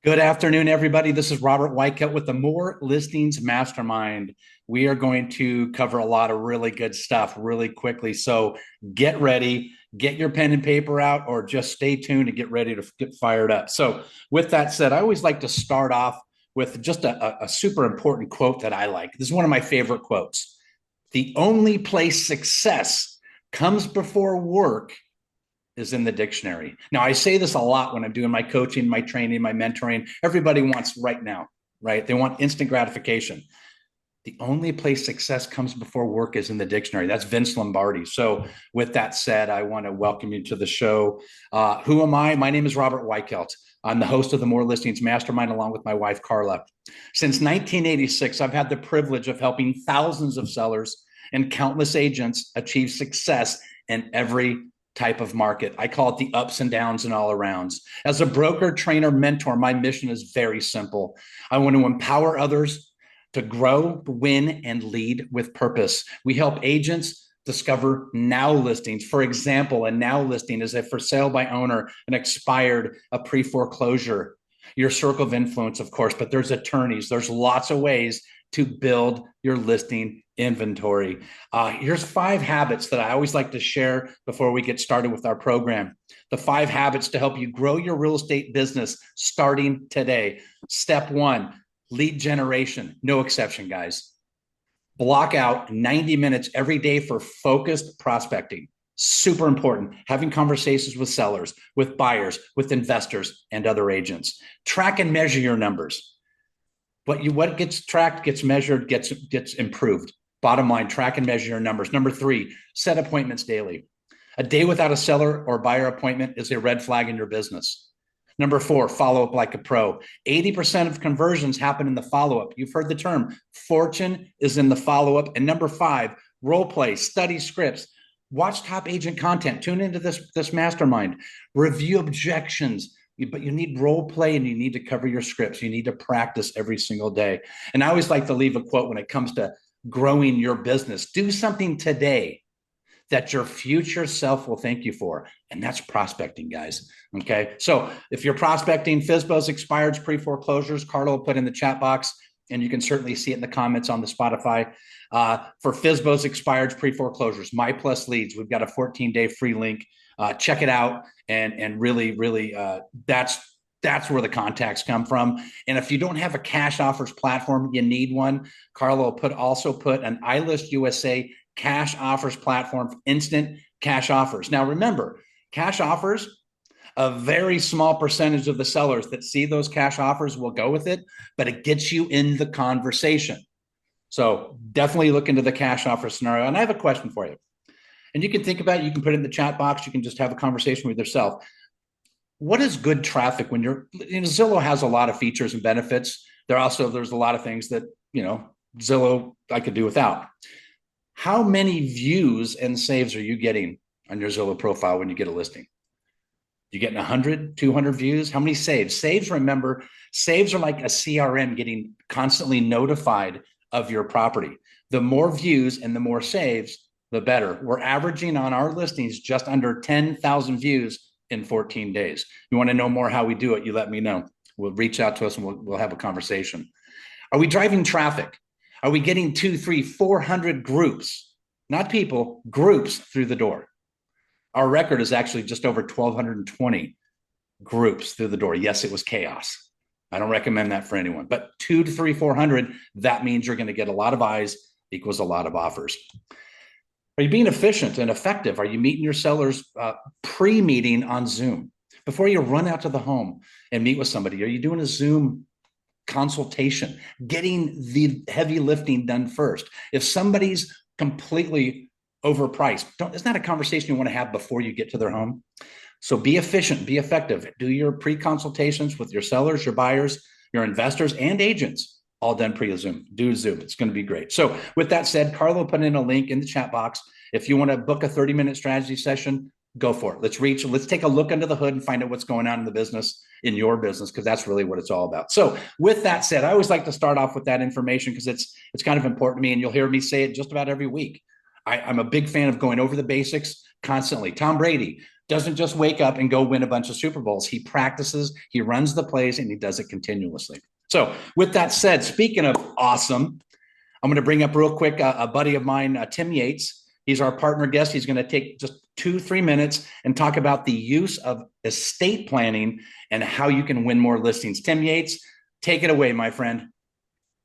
Good afternoon, everybody. This is Robert Whitecut with the More Listings Mastermind. We are going to cover a lot of really good stuff really quickly. So get ready, get your pen and paper out, or just stay tuned and get ready to get fired up. So, with that said, I always like to start off with just a super important quote that I like. This is one of my favorite quotes. The only place success comes before work is in the dictionary. Now, I say this a lot when I'm doing my coaching, my training, my mentoring. Everybody wants right now, right? They want instant gratification. The only place success comes before work is in the dictionary. That's Vince Lombardi. So, with that said, I want to welcome you to the show. Who am I? My name is Robert Weichelt. I'm the host of the More Listings Mastermind, along with my wife, Carla. Since 1986, I've had the privilege of helping thousands of sellers and countless agents achieve success in every type of market. I call it the ups and downs and all arounds. As a broker, trainer, mentor, my mission is very simple. I want to empower others to grow, win, and lead with purpose. We help agents discover now listings. For example, a now listing is a for sale by owner, an expired, a pre-foreclosure. Your circle of influence, of course, but there's attorneys. There's lots of ways to build your listing inventory. Here's 5 habits that I always like to share before we get started with our program. The 5 habits to help you grow your real estate business starting today. Step 1, lead generation. No exception, guys. Block out 90 minutes every day for focused prospecting. Super important. Having conversations with sellers, with buyers, with investors, and other agents. Track and measure your numbers. What gets tracked, gets measured, gets improved. Bottom line, track and measure your numbers. Number 3, set appointments daily. A day without a seller or buyer appointment is a red flag in your business. Number 4, follow up like a pro. 80% of conversions happen in the follow-up. You've heard the term. Fortune is in the follow-up. And number 5, role play, study scripts, watch top agent content, tune into this mastermind, review objections. But you need role play and you need to cover your scripts. You need to practice every single day. And I always like to leave a quote when it comes to growing your business. Do something today that your future self will thank you for. And that's prospecting, guys. Okay. So if you're prospecting FSBOs, expireds, pre-foreclosures, Carla will put in the chat box, and you can certainly see it in the comments on the Spotify. For FSBOs, expireds, pre-foreclosures, My Plus Leads, we've got a 14-day free link. Check it out, and really, that's where the contacts come from. And if you don't have a cash offers platform, you need one. Carla will also put an iList USA cash offers platform for instant cash offers. Now, remember, cash offers, a very small percentage of the sellers that see those cash offers will go with it, but it gets you in the conversation. So definitely look into the cash offer scenario. And I have a question for you. And you can think about it, you can put it in the chat box, you can just have a conversation with yourself. What is good traffic when Zillow has a lot of features and benefits. There's a lot of things that, Zillow I could do without. How many views and saves are you getting on your Zillow profile when you get a listing? You getting 100, 200 views? How many saves? Remember, saves are like a CRM getting constantly notified of your property. The more views and the more saves, the better. We're averaging on our listings just under 10,000 views in 14 days. You want to know more how we do it, you let me know. We'll reach out to us and we'll have a conversation. Are we driving traffic? Are we getting 200, 300, 400 groups, not people, groups through the door? Our record is actually just over 1,220 groups through the door. Yes, it was chaos. I don't recommend that for anyone, but 200 to 300, 400, that means you're going to get a lot of eyes equals a lot of offers. Are you being efficient and effective? Are you meeting your sellers pre-meeting on Zoom? Before you run out to the home and meet with somebody, are you doing a Zoom consultation, getting the heavy lifting done first? If somebody's completely overpriced, it's not a conversation you want to have before you get to their home. So be efficient, be effective. Do your pre-consultations with your sellers, your buyers, your investors, and agents. All done pre-Zoom. Do Zoom. It's going to be great. So with that said, Carla put in a link in the chat box. If you want to book a 30-minute strategy session, go for it. Let's take a look under the hood and find out what's going on in the business, in your business, because that's really what it's all about. So with that said, I always like to start off with that information because it's kind of important to me, and you'll hear me say it just about every week. I'm a big fan of going over the basics constantly. Tom Brady, doesn't just wake up and go win a bunch of Super Bowls. He practices, he runs the plays, and he does it continuously. So, with that said, speaking of awesome, I'm going to bring up real quick a buddy of mine, Tim Yates. He's our partner guest. He's going to take just 2-3 minutes and talk about the use of estate planning and how you can win more listings. Tim Yates, take it away, my friend.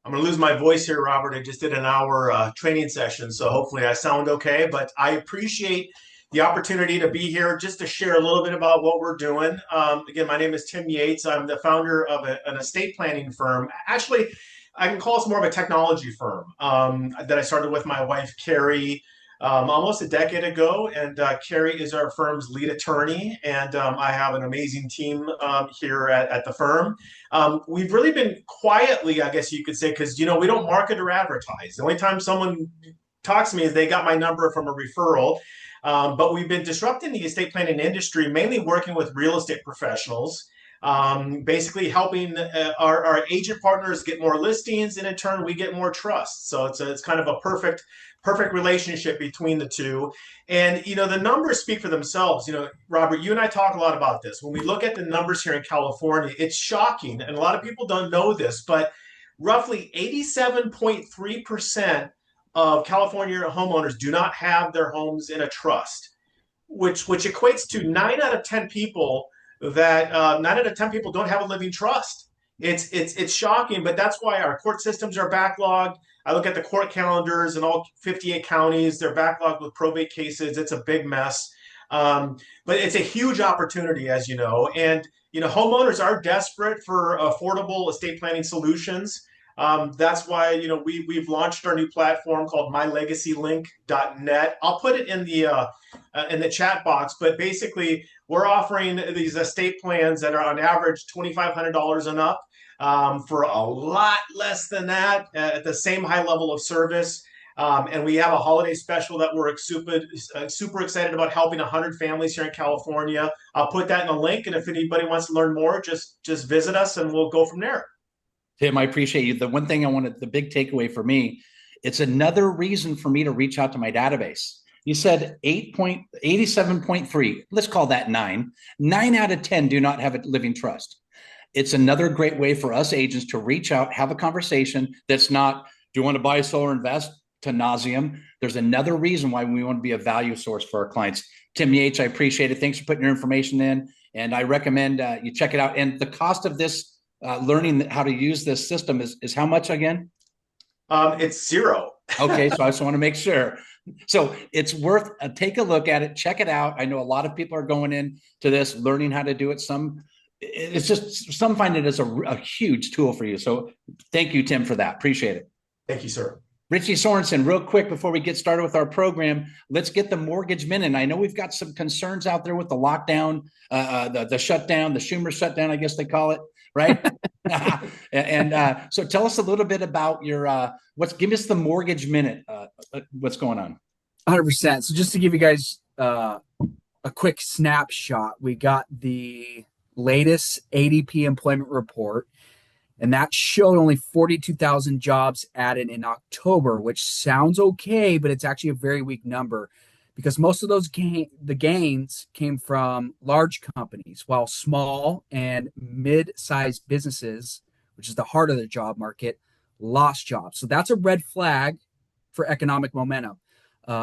I'm going to lose my voice here, Robert. I just did an hour training session, so hopefully I sound okay. But I appreciate the opportunity to be here just to share a little bit about what we're doing. Again, my name is Tim Yates. I'm the founder of an estate planning firm. Actually, I can call us more of a technology firm that I started with my wife, Carrie, almost a decade ago. And Carrie is our firm's lead attorney. And I have an amazing team here at the firm. We've really been quietly, I guess you could say, because, we don't market or advertise. The only time someone talks to me is they got my number from a referral. But we've been disrupting the estate planning industry, mainly working with real estate professionals, basically helping our agent partners get more listings, and in turn, we get more trust. So it's kind of a perfect relationship between the two. And, the numbers speak for themselves. Robert, you and I talk a lot about this. When we look at the numbers here in California, it's shocking. And a lot of people don't know this, but roughly 87.3% of California homeowners do not have their homes in a trust, which equates to 9 out of 10 people that 9 out of 10 people don't have a living trust. It's shocking, but that's why our court systems are backlogged. I look at the court calendars in all 58 counties. They're backlogged with probate cases. It's a big mess. But it's a huge opportunity, as you know. And, homeowners are desperate for affordable estate planning solutions. That's why, we've launched our new platform called mylegacylink.net. I'll put it in the chat box, but basically we're offering these estate plans that are on average $2,500 and up. For a lot less than that at the same high level of service. And we have a holiday special that we're super excited about, helping 100 families here in California. I'll put that in the link. And if anybody wants to learn more, just visit us and we'll go from there. Tim, I appreciate you. The one thing the big takeaway for me, it's another reason for me to reach out to my database. You said 87.3, let's call that 9. 9 out of 10 do not have a living trust. It's another great way for us agents to reach out, have a conversation that's not, do you want to buy, sell, or invest to nauseum? There's another reason why we want to be a value source for our clients. Tim Yates, I appreciate it. Thanks for putting your information in. And I recommend you check it out. And the cost of this, learning how to use this system is how much again? It's $0. Okay, so I just want to make sure. So it's worth take a look at it, check it out. I know a lot of people are going into this, learning how to do it. Some find it as a huge tool for you. So thank you, Tim, for that. Appreciate it. Thank you, sir. Richie Sorensen, real quick before we get started with our program, let's get the mortgage minute. I know we've got some concerns out there with the lockdown, the shutdown, the Schumer shutdown, I guess they call it, right? and so tell us a little bit about your give us the mortgage minute. What's going on? 100%. So just to give you guys a quick snapshot, we got the latest ADP employment report, and that showed only 42,000 jobs added in October, which sounds okay, but it's actually a very weak number because most of those the gains came from large companies, while small and mid-sized businesses, which is the heart of the job market, lost jobs. So that's a red flag for economic momentum.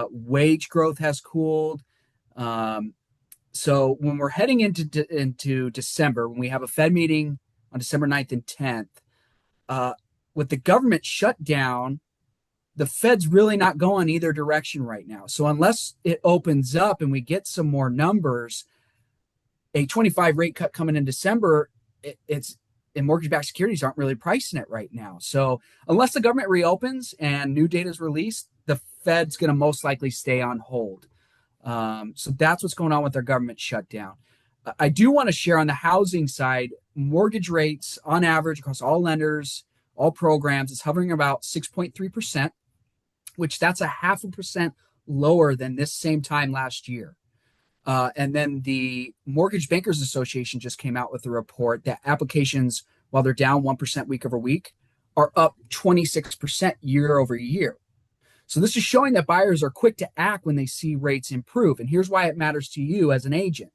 Wage growth has cooled. So when we're heading into December, when we have a Fed meeting on December 9th and 10th, with the government shutdown, the Fed's really not going either direction right now. So unless it opens up and we get some more numbers, a 25 rate cut coming in December, and mortgage-backed securities aren't really pricing it right now. So unless the government reopens and new data is released, the Fed's going to most likely stay on hold. So that's what's going on with their government shutdown. I do want to share on the housing side, mortgage rates on average across all lenders, all programs, is hovering about 6.3%, which that's a 0.5% lower than this same time last year. And then the Mortgage Bankers Association just came out with a report that applications, while they're down 1% week over week, are up 26% year over year. So this is showing that buyers are quick to act when they see rates improve. And here's why it matters to you as an agent.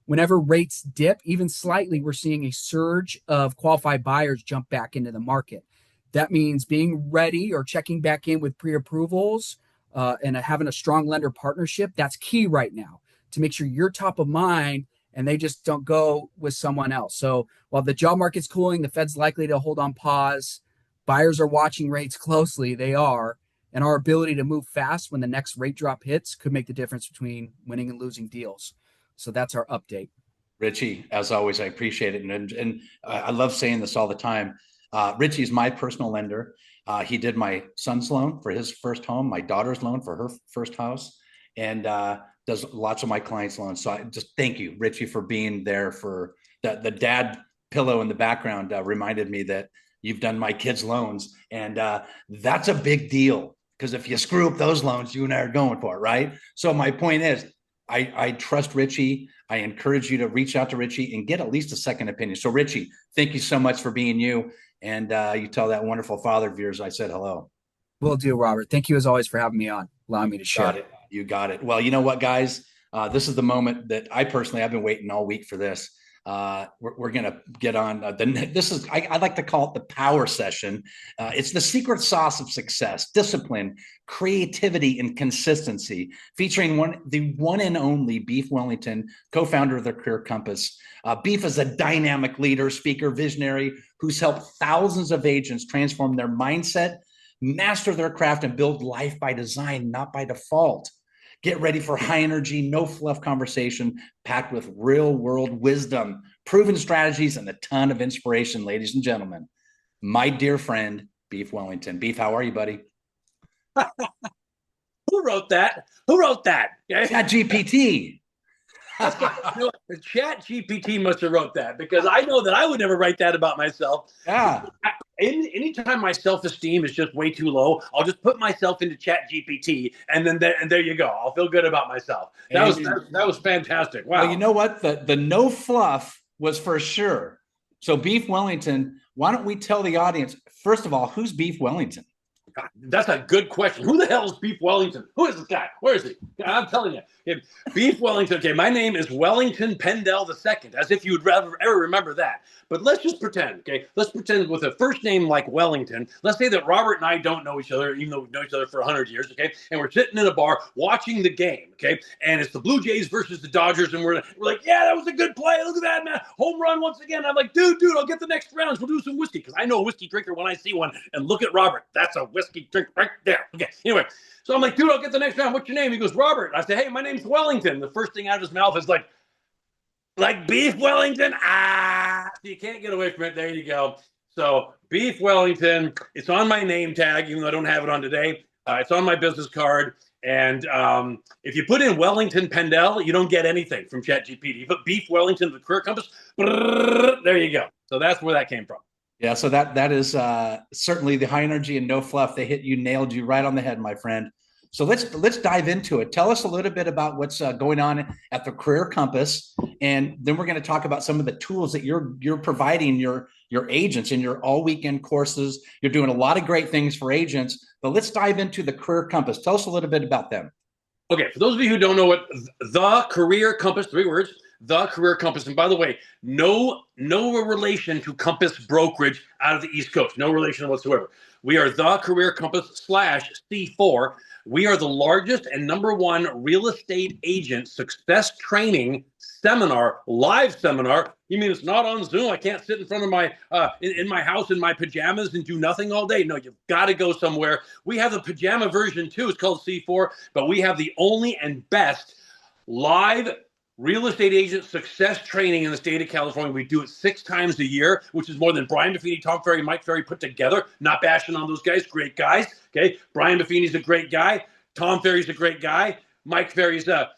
Whenever rates dip, even slightly, we're seeing a surge of qualified buyers jump back into the market. That means being ready or checking back in with pre-approvals and having a strong lender partnership. That's key right now to make sure you're top of mind and they just don't go with someone else. So while the job market's cooling, the Fed's likely to hold on pause. Buyers are watching rates closely. They are. And our ability to move fast when the next rate drop hits could make the difference between winning and losing deals. So that's our update. Richie, as always, I appreciate it. And I love saying this all the time. Richie's my personal lender. He did my son's loan for his first home, my daughter's loan for her first house, and does lots of my clients' loans. So I just thank you, Richie, for being there. For the dad pillow in the background reminded me that you've done my kids' loans. And that's a big deal, because if you screw up those loans, you and I are going for it, right? So my point is, I trust Richie. I encourage you to reach out to Richie and get at least a second opinion. So Richie, thank you so much for being you. And you tell that wonderful father of yours I said hello. Will do, Robert. Thank you as always for having me on, allowing me to share. Got it. You got it. Well, you know what, guys? This is the moment that I've been waiting all week for this. We're going to get on I like to call it the power session. It's the secret sauce of success: discipline, creativity, and consistency, featuring the one and only Beef Wellington, co-founder of the Career Compass. Beef is a dynamic leader, speaker, visionary who's helped thousands of agents transform their mindset, master their craft, and build life by design, not by default. Get ready for high energy, no fluff conversation packed with real world wisdom, proven strategies, and a ton of inspiration, ladies and gentlemen. My dear friend, Beef Wellington. Beef, how are you, buddy? Who wrote that? Who wrote that? ChatGPT. Chat GPT must have wrote that, because I know that I would never write that about myself. Yeah. Anytime my self-esteem is just way too low, I'll just put myself into Chat GPT, and then there you go. I'll feel good about myself. That was fantastic. Wow. Well, you know what? The no fluff was for sure. So Beef Wellington, why don't we tell the audience, first of all, who's Beef Wellington? God, that's a good question. Who the hell is Beef Wellington? Who is this guy? Where is he? I'm telling you. Beef Wellington. Okay, my name is Wellington Pendel II, as if you would ever remember that. But let's just pretend, okay? Let's pretend with a first name like Wellington. Let's say that Robert and I don't know each other, even though we've known each other for 100 years, okay? And we're sitting in a bar watching the game, okay? And it's the Blue Jays versus the Dodgers, and we're like, yeah, that was a good play. Look at that, man. Home run once again. I'm like, dude, I'll get the next rounds. We'll do some whiskey, because I know a whiskey drinker when I see one. And look at Robert. That's a whiskey drink right there. Okay, anyway. So I'm like, dude, I'll get the next round. What's your name? He goes, Robert. I say, hey, my name's Wellington. The first thing out of his mouth is like Beef Wellington. So you can't get away from it. There you go. So Beef Wellington, it's on my name tag, even though I don't have it on today. It's on my business card. And if you put in Wellington Pendel, you don't get anything from ChatGPT. You put Beef Wellington, the Career Compass, there you go. So that's where that came from. Yeah, so that is certainly the high energy and no fluff. They nailed you right on the head, my friend. So let's dive into it. Tell us a little bit about what's going on at the Career Compass, and then we're going to talk about some of the tools that you're providing your agents in your all weekend courses. You're doing a lot of great things for agents, but let's dive into the Career Compass. Tell us a little bit about them. Okay, for those of you who don't know what the Career Compass, 3 words, the Career Compass. And by the way, no relation to Compass Brokerage out of the East Coast. No relation whatsoever. We are the Career Compass /C4. We are the largest and #1 real estate agent success training seminar, live seminar. You mean it's not on Zoom? I can't sit in front of my in my house in my pajamas and do nothing all day. No, you've got to go somewhere. We have the pajama version too. It's called C4, but we have the only and best live real estate agent success training in the state of California. We do it 6 times a year, which is more than Brian Buffini, Tom Ferry, Mike Ferry put together. Not bashing on those guys. Great guys. Okay. Brian Buffini's a great guy. Tom Ferry's a great guy. Mike Ferry's a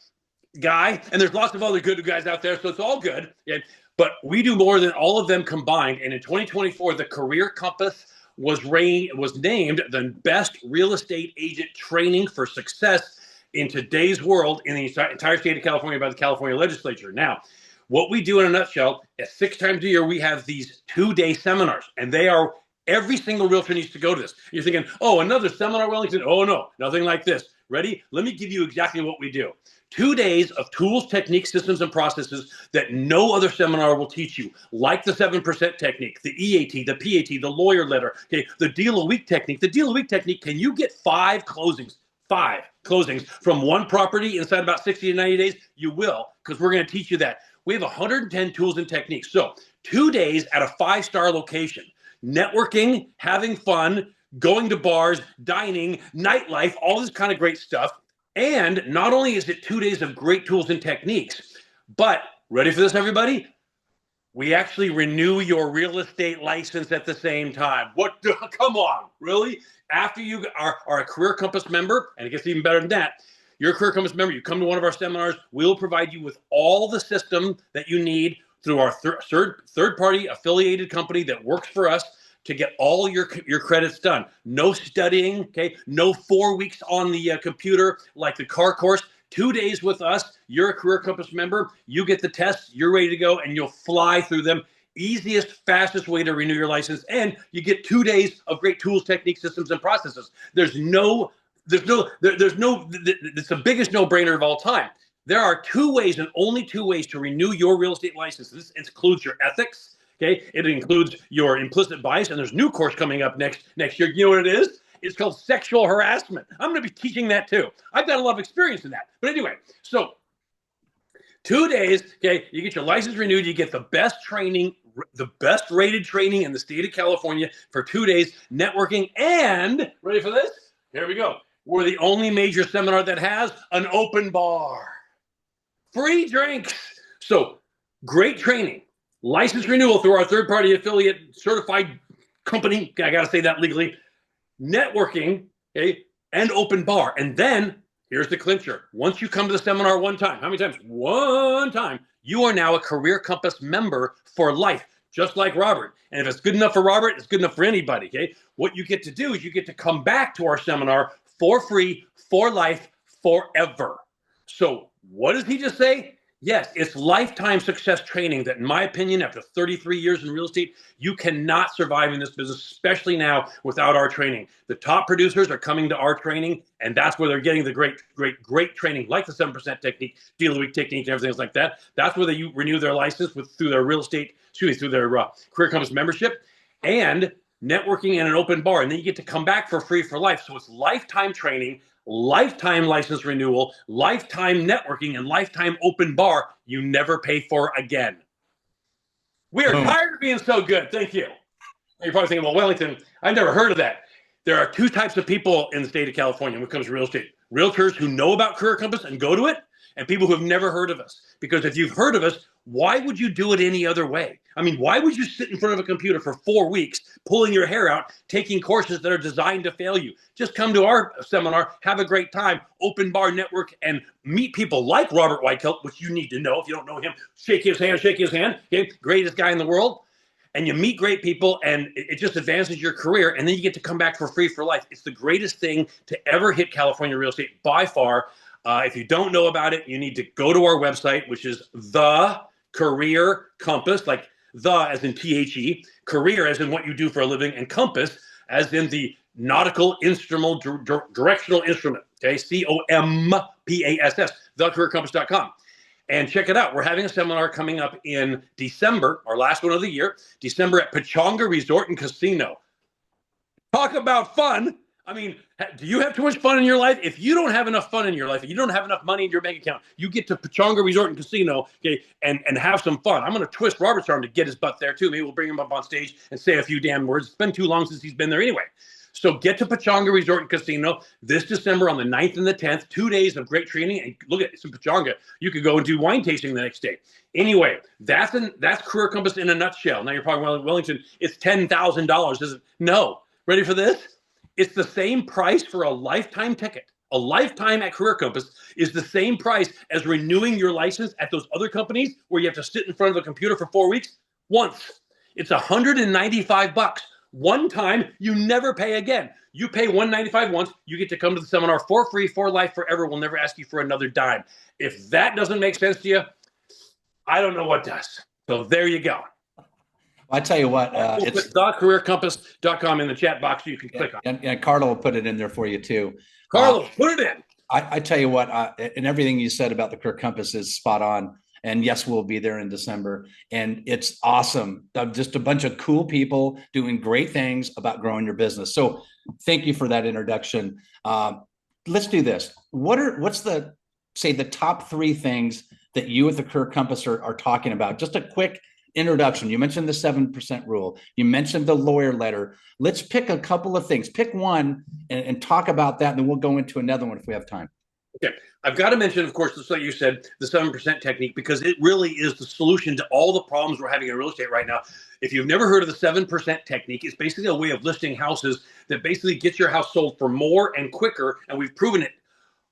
guy. And there's lots of other good guys out there. So it's all good. Okay? But we do more than all of them combined. And in 2024, the Career Compass was named the best real estate agent training for success in today's world in the entire state of California by the California legislature. Now, what we do in a nutshell is 6 times a year, we have these 2-day seminars, and they are Every single realtor needs to go to this. You're thinking, oh, another seminar, Wellington? Oh, no, nothing like this. Ready? Let me give you exactly what we do. 2 days of tools, techniques, systems, and processes that no other seminar will teach you, like the 7% technique, the EAT, the PAT, the lawyer letter, okay, the deal a week technique. The deal a week technique, can you get 5 closings? 5 closings from one property inside about 60 to 90 days? You will, because we're going to teach you that. We have 110 tools and techniques. So 2 days at a 5-star location, networking, having fun, going to bars, dining, nightlife, all this kind of great stuff. And not only is it 2 days of great tools and techniques, but ready for this, everybody? We actually renew your real estate license at the same time. What? Come on, really? After you are a Career Compass member, and it gets even better than that, you're a Career Compass member, you come to one of our seminars, we'll provide you with all the system that you need through our third-party affiliated company that works for us to get all your credits done. No studying, okay? No 4 weeks on the computer like the car course. 2 days with us, you're a Career Compass member, you get the tests, you're ready to go, and you'll fly through them. Easiest, fastest way to renew your license, and you get 2 days of great tools, techniques, systems, and processes. It's the biggest no-brainer of all time. There are 2 ways and only 2 ways to renew your real estate license. This includes your ethics, okay? It includes your implicit bias, and there's a new course coming up next year. You know what it is? It's called sexual harassment. I'm going to be teaching that too. I've got a lot of experience in that. But anyway, so 2 days, okay, you get your license renewed, you get the best training, the best rated training in the state of California for 2 days, networking, and ready for this? Here we go. We're the only major seminar that has an open bar. Free drinks. So great training, license renewal through our third-party affiliate certified company. I got to say that legally. Networking, okay, and open bar. And then here's the clincher. Once you come to the seminar one time, how many times? One time, you are now a Career Compass member for life, just like Robert. And if it's good enough for Robert, it's good enough for anybody, okay? What you get to do is you get to come back to our seminar for free, for life, forever. So what does he just say? Yes, it's lifetime success training that, in my opinion, after 33 years in real estate, you cannot survive in this business, especially now without our training. The top producers are coming to our training, and that's where they're getting the great training, like the 7% technique, deal of the week technique, and everything like that. That's where they renew their license through their real estate, through their Career Compass membership, and networking and an open bar. And then you get to come back for free for life. So it's lifetime training, lifetime license renewal, lifetime networking, and lifetime open bar you never pay for again. We are tired of being so good. Thank you. You're probably thinking, well, Wellington, I've never heard of that. There are 2 types of people in the state of California when it comes to real estate. Realtors who know about Career Compass and go to it, and people who have never heard of us. Because if you've heard of us, why would you do it any other way? I mean, why would you sit in front of a computer for 4 weeks, pulling your hair out, taking courses that are designed to fail you? Just come to our seminar, have a great time, open bar network, and meet people like Robert Weichelt, which you need to know. If you don't know him, shake his hand, okay? Greatest guy in the world. And you meet great people, and it just advances your career, and then you get to come back for free for life. It's the greatest thing to ever hit California real estate by far. If you don't know about it, you need to go to our website, which is The Career Compass, like the as in THE, career as in what you do for a living, and compass as in the nautical instrumental directional instrument, okay? COMPASS, thecareercompass.com. And check it out. We're having a seminar coming up in December, our last one of the year, December at Pechanga Resort and Casino. Talk about fun. I mean, do you have too much fun in your life? If you don't have enough fun in your life, if you don't have enough money in your bank account, you get to Pechanga Resort and Casino, okay, and have some fun. I'm going to twist Robert's arm to get his butt there, too. Maybe we'll bring him up on stage and say a few damn words. It's been too long since he's been there anyway. So get to Pechanga Resort and Casino this December on the 9th and the 10th, 2 days of great training. And look at it's in Pechanga. You could go and do wine tasting the next day. Anyway, that's Career Compass in a nutshell. Now you're probably, Wellington, it's $10,000. Is it? No. Ready for this? It's the same price for a lifetime ticket. A lifetime at Career Compass is the same price as renewing your license at those other companies where you have to sit in front of a computer for 4 weeks once. It's $195. One time, you never pay again. You pay $195 once, you get to come to the seminar for free, for life, forever. We'll never ask you for another dime. If that doesn't make sense to you, I don't know what does. So there you go. I tell you what, We'll it's put thecareercompass.com in the chat box so you can click on it. and Carla will put it in there for you too. Carlos, put it in. I tell you what, and everything you said about the Career Compass is spot on. And yes, we'll be there in December. And it's awesome. Just a bunch of cool people doing great things about growing your business. So thank you for that introduction. Let's do this. What's the top 3 things that you at the Career Compass are talking about? Just a quick introduction. You mentioned the 7% rule. You mentioned the lawyer letter. Let's pick a couple of things. Pick one and talk about that, and then we'll go into another one if we have time. Okay. I've got to mention, of course, just like you said, the 7% technique, because it really is the solution to all the problems we're having in real estate right now. If you've never heard of the 7% technique, it's basically a way of listing houses that basically gets your house sold for more and quicker, and we've proven it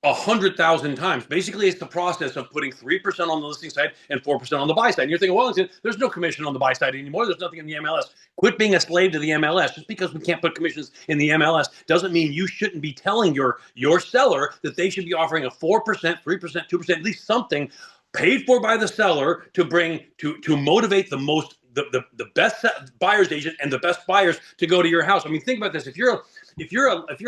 100,000 times. Basically, it's the process of putting 3% on the listing side and 4% on the buy side. And you're thinking, Wellington, there's no commission on the buy side anymore. There's nothing in the MLS. Quit being a slave to the MLS. Just because we can't put commissions in the MLS doesn't mean you shouldn't be telling your seller that they should be offering a 4%, 3%, 2%, at least something paid for by the seller to bring to motivate the best buyer's agent and the best buyers to go to your house. I mean, think about this. If you're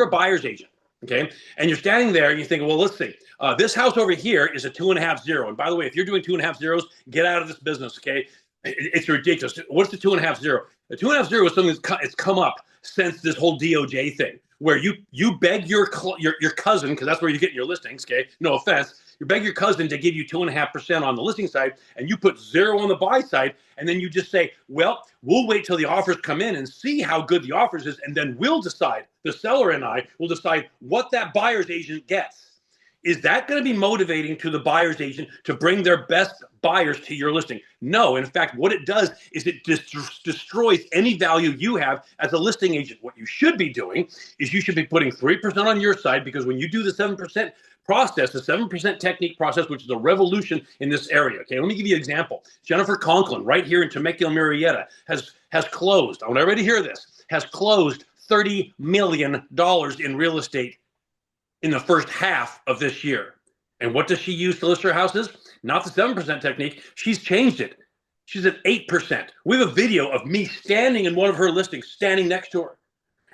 a buyer's agent, okay, and you're standing there and you think, well, let's see, this house over here is a 2.5 0. And by the way, if you're doing 2.5 zeros, get out of this business, okay? It's ridiculous. What's the 2.5 0? The 2.5 0 is something that's come up since this whole DOJ thing, where you beg your cousin, because that's where you're getting your listings, okay? No offense. You beg your cousin to give you 2.5% on the listing side, and you put 0 on the buy side, and then you just say, well, we'll wait till the offers come in and see how good the offers is, and then we'll decide, the seller and I will decide what that buyer's agent gets. Is that going to be motivating to the buyer's agent to bring their best buyers to your listing? No. In fact, what it does is it destroys any value you have as a listing agent. What you should be doing is you should be putting 3% on your side, because when you do the 7% process, the 7% technique process, which is a revolution in this area. Okay, let me give you an example. Jennifer Conklin, right here in Temecula, Murrieta, has closed, I want everybody to hear this, has closed $30 million in real estate in the first half of this year. And what does she use to list her houses? Not the 7% technique. She's changed it. She's at 8%. We have a video of me standing in one of her listings, standing next to her.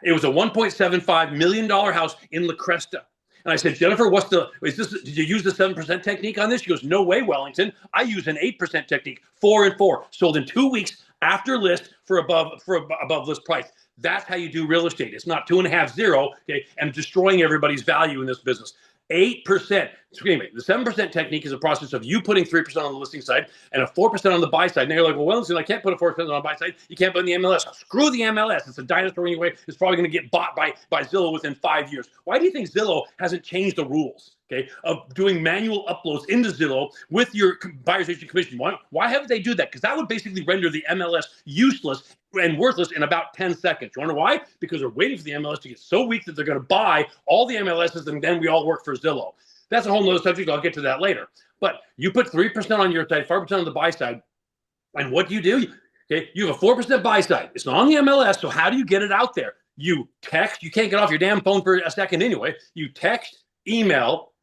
It was a $1.75 million house in La Cresta. And I said, Jennifer, did you use the 7% technique on this? She goes, no way, Wellington. I use an 8% technique, 4 and 4, sold in 2 weeks after list for above list price. That's how you do real estate. It's not 2.5 0, okay, and destroying everybody's value in this business. 8%. Anyway, the 7% technique is a process of you putting 3% on the listing side and a 4% on the buy side. Now you're like, well, Wellington, I can't put a 4% on the buy side. You can't put in the MLS. Screw the MLS. It's a dinosaur anyway. It's probably going to get bought by Zillow within 5 years. Why do you think Zillow hasn't changed the rules, okay, of doing manual uploads into Zillow with your buyer's agent commission? Why haven't they do that? Because that would basically render the MLS useless and worthless in about 10 seconds. You wonder why? Because they're waiting for the MLS to get so weak that they're going to buy all the MLSs, and then we all work for Zillow. That's a whole nother subject. I'll get to that later. But you put 3% on your side, 5% on the buy side, and what do? Okay, you have a 4% buy side. It's not on the MLS, so how do you get it out there? You text. You can't get off your damn phone for a second anyway. You text, email,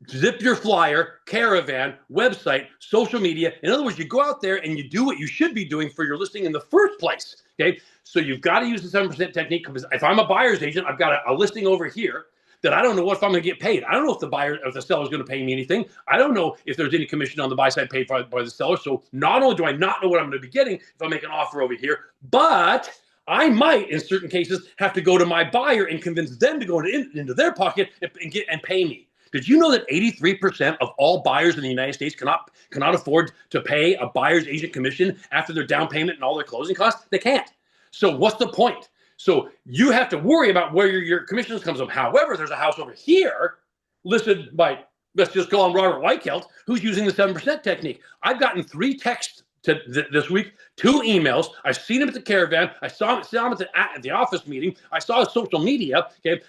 zip your flyer, caravan, website, social media. In other words, you go out there and you do what you should be doing for your listing in the first place. Okay, so you've got to use the 7% technique, because if I'm a buyer's agent, I've got a listing over here that I don't know if I'm going to get paid. I don't know if the seller is going to pay me anything. I don't know if there's any commission on the buy side paid by the seller. So not only do I not know what I'm going to be getting if I make an offer over here, but I might, in certain cases, have to go to my buyer and convince them to go into their pocket and pay me. Did you know that 83% of all buyers in the United States cannot afford to pay a buyer's agent commission after their down payment and all their closing costs? They can't. So what's the point? So you have to worry about where your commissions comes from. However, there's a house over here listed by, let's just call him Robert Weichelt, who's using the 7% technique. I've gotten 3 texts this week, 2 emails. I've seen him at the caravan. I saw him at the office meeting. I saw his social media. Okay,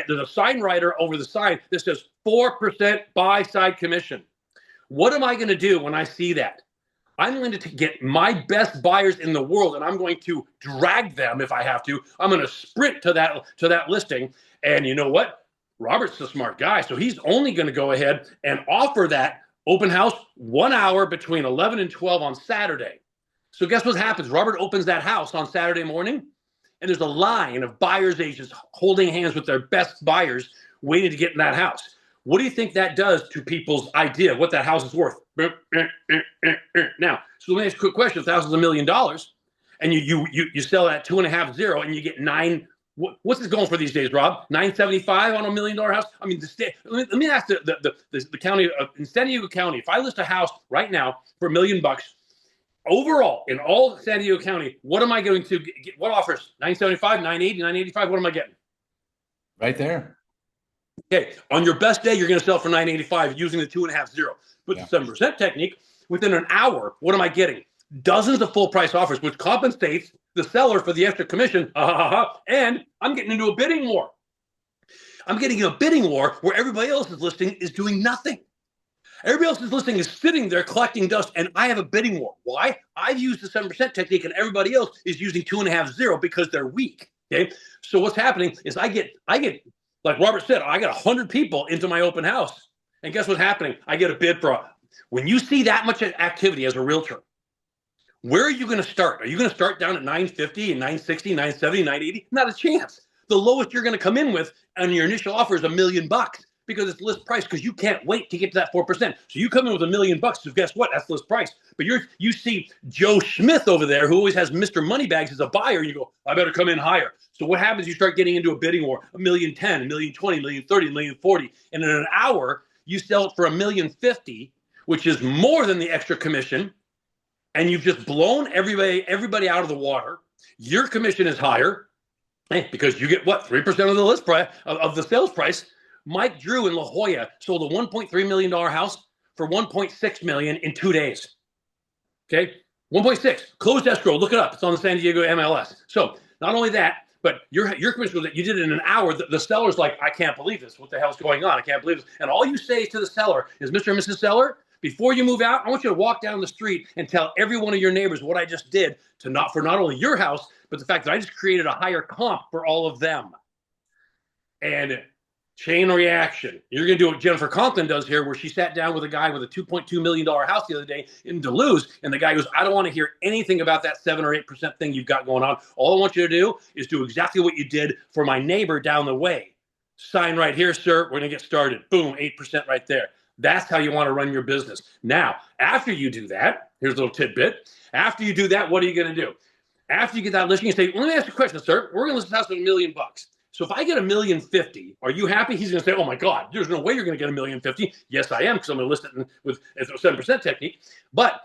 there's a sign writer over the sign that says 4% buy side commission. What am I going to do when I see that? I'm going to get my best buyers in the world, and I'm going to drag them if I have to. I'm going to sprint to that listing. And you know what? Robert's a smart guy, so he's only going to go ahead and offer that open house 1 hour between 11 and 12 on Saturday. So guess what happens? Robert opens that house on Saturday morning, and there's a line of buyer's agents holding hands with their best buyers waiting to get in that house. What do you think that does to people's idea of what that house is worth? Now, so let me ask you a quick question. If the house is $1 million and you sell it at 2.50 and you get what's it going for these days, Rob? 975 on $1 million house? I mean, let me ask the county in San Diego County, if I list a house right now for $1 million, overall, in all San Diego County, what am I going to get? What offers? 975, 980, 985? What am I getting? Right there. Okay, on your best day, you're going to sell for 985 using the 2.50. But the 7% technique, within an hour, what am I getting? Dozens of full price offers, which compensates the seller for the extra commission. And I'm getting into a bidding war. I'm getting in a bidding war where everybody else's listing is doing nothing. Everybody else's listing is sitting there collecting dust, and I have a bidding war. Why? I've used the 7% technique, and everybody else is using 2.50 because they're weak. Okay, so what's happening is I get. Like Robert said, I got 100 people into my open house. And guess what's happening? I get a bid when you see that much activity as a realtor, where are you going to start? Are you going to start down at 950 and 960, 970, 980? Not a chance. The lowest you're going to come in with on your initial offer is $1 million because it's list price, because you can't wait to get to that 4%. So you come in with $1 million. So guess what? That's list price. But you see Joe Smith over there, who always has Mr. Moneybags as a buyer, and you go, I better come in higher. So what happens? You start getting into a bidding war, $1.010 million, $1.020 million, $1.030 million, $1.040 million. And in an hour, you sell it for $1.050 million, which is more than the extra commission. And you've just blown everybody out of the water. Your commission is higher because you get what? 3% of the list price of the sales price. Mike Drew in La Jolla sold a $1.3 million house for $1.6 million in 2 days. Okay, 1.6 closed escrow. Look it up. It's on the San Diego MLS. So not only that, but your commission was that you did it in an hour. The seller's like, I can't believe this. What the hell's going on? I can't believe this. And all you say to the seller is, Mr. and Mrs. Seller, before you move out, I want you to walk down the street and tell every one of your neighbors what I just did for not only your house, but the fact that I just created a higher comp for all of them. And chain reaction. You're going to do what Jennifer Conklin does here, where she sat down with a guy with a $2.2 million house the other day in Duluth, and the guy goes, I don't want to hear anything about that 7 or 8% thing you've got going on. All I want you to do is do exactly what you did for my neighbor down the way. Sign right here, sir. We're going to get started. Boom, 8% right there. That's how you want to run your business. Now, after you do that, here's a little tidbit. After you do that, what are you going to do? After you get that listing, you say, well, let me ask you a question, sir. We're going to list this house for $1 million. So if I get $1.050 million, are you happy? He's going to say, oh my God, there's no way you're going to get $1.050 million. Yes, I am, because I'm going to list it with a 7% technique. But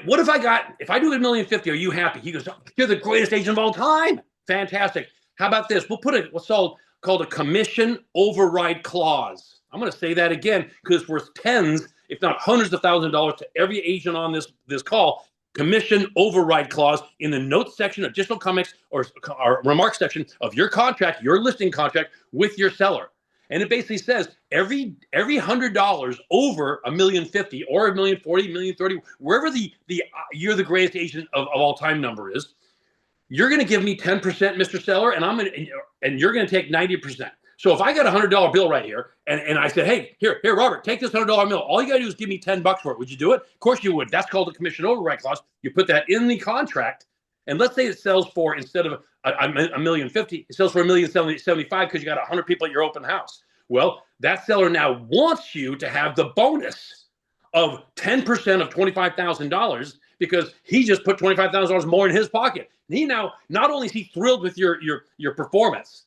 what if I do $1.050 million, are you happy? He goes, oh, you're the greatest agent of all time. Fantastic. How about this? We'll put what's called a commission override clause. I'm going to say that again because it's worth tens, if not hundreds of thousands of dollars to every agent on this call. Commission override clause in the notes section, additional comments or remarks section of your contract, your listing contract with your seller. And it basically says every $100 over $1.050 million or $1.040 million, $1.030 million, wherever the you're the greatest agent of all time number is, you're going to give me 10%, Mr. Seller, and you're going to take 90%. So if I got a $100 bill right here, and I said, hey, here, Robert, take this $100 bill. All you got to do is give me $10 for it. Would you do it? Of course you would. That's called a commission override clause. You put that in the contract, and let's say it sells for, instead of $1.050 million, it sells for $1.075 million because you got 100 people at your open house. Well, that seller now wants you to have the bonus of 10% of $25,000 because he just put $25,000 more in his pocket. And he now, not only is he thrilled with your performance,